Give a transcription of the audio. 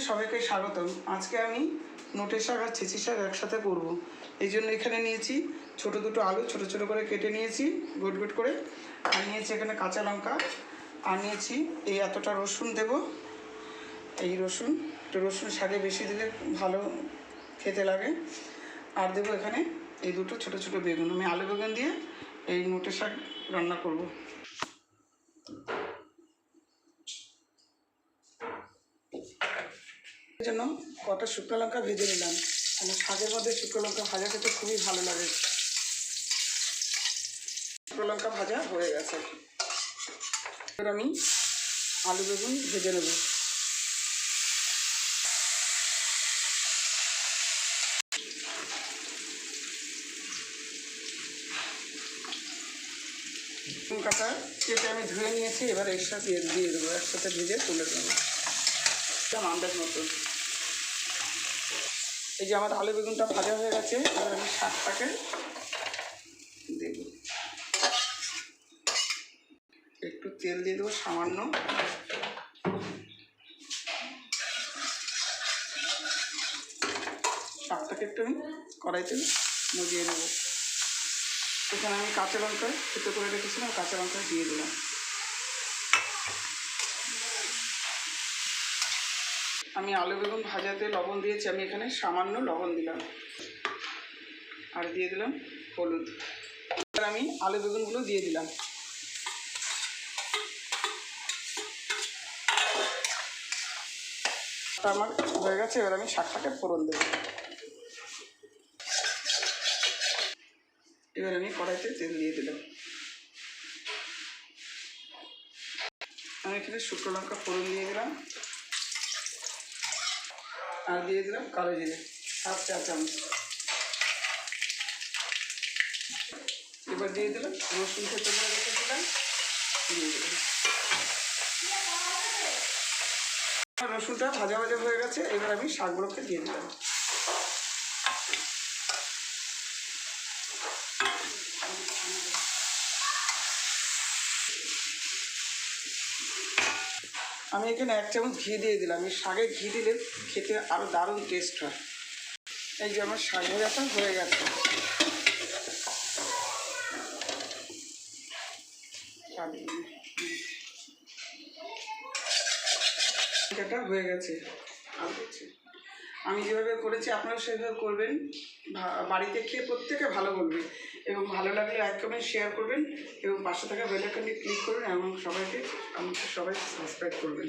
সবাইকে স্বাগতম। আজকে আমি নোটের শাক আর ছেঁচি শাক একসাথে করব। এই জন্য এখানে নিয়েছি ছোট দুটো আলু, ছোট ছোট করে কেটে নিয়েছি গোট গোট করে। আর নিয়েছি এখানে কাঁচা লঙ্কা, আর নিয়েছি এই এতটা রসুন দেব। এই রসুন, একটু রসুন শাকে বেশি দিলে ভালো খেতে লাগে। আর দেবো এখানে এই দুটো ছোট ছোট বেগুন। আমি আলু বেগুন দিয়ে এই নোটের শাক রান্না করব। এই জন্য কটা শুকনো লঙ্কা ভেজে নিলাম। মানে শাকের মধ্যে শুকনো লঙ্কা ভাজা খেতে খুবই ভালো লাগে। শুকনো লঙ্কা ভাজা হয়ে গেছে। এবার আমি আলু বেগুন ভেজে নেব। লঙ্কাটা কেটে আমি ধুয়ে নিয়েছি। এবার এর সাথে দিয়ে দেবো, একসাথে ভেজে তুলে দেবো আন্দাজ মতো। এই যে আমার আলু বেগুনটা ভাজা হয়ে গেছে। এবার আমি শাকটাকে দেব, একটু তেল দিয়ে দেবো সামান্য। শাকটাকে একটু আমি কড়াইতে মজিয়ে নেব। এখানে আমি কাঁচা লঙ্কা থেতো করে রেখেছিলাম, কাঁচা লঙ্কা দিয়ে দিলাম। আমি আলু বেগুন ভাজাতে লবণ দিয়েছি, আমি এখানে সামান্য লবণ দিলাম। আর দিয়ে দিলাম হলুদ। এবার আমি আলু বেগুনগুলো দিয়ে দিলাম। আমার হয়ে গেছে। এবার আমি শাকটাকে ফোড়ন দেবো। এবার আমি কড়াইতে তেল দিয়ে দিলাম। আমি এখানে শুকনো লঙ্কা ফোড়ন দিয়ে দিলাম। আর দিয়ে দিলাম কালো জিরে 7 চা চামচ। এবার দিয়ে দিলাম রসুন থেতো করে রেখেছিলাম, দিয়ে দিলাম। রসুনটা ভাজা ভাজা হয়ে গেছে। এবার আমি শাকগুলোকে দিয়ে দিলাম। আমি এখানে 1 চামচ ঘি দিয়ে দিলাম। এই শাকে ঘি দিলে খেতে আরও দারুণ টেস্ট হয়। এই যে আমার শাক ভাজাটা হয়ে গেছে। এটা হয়ে গেছে। আমি যেভাবে করেছি আপনারা সেভাবে করবেন। বাড়িতে খেয়ে প্রত্যেকে ভালো বলবে, এবং ভালো লাগলে লাইক কমেন্ট শেয়ার করবেন, এবং পাশে থাকা বেল আইকনে ক্লিক করবেন, এবং সবাইকে আমাকে সবাই সাবস্ক্রাইব করবেন।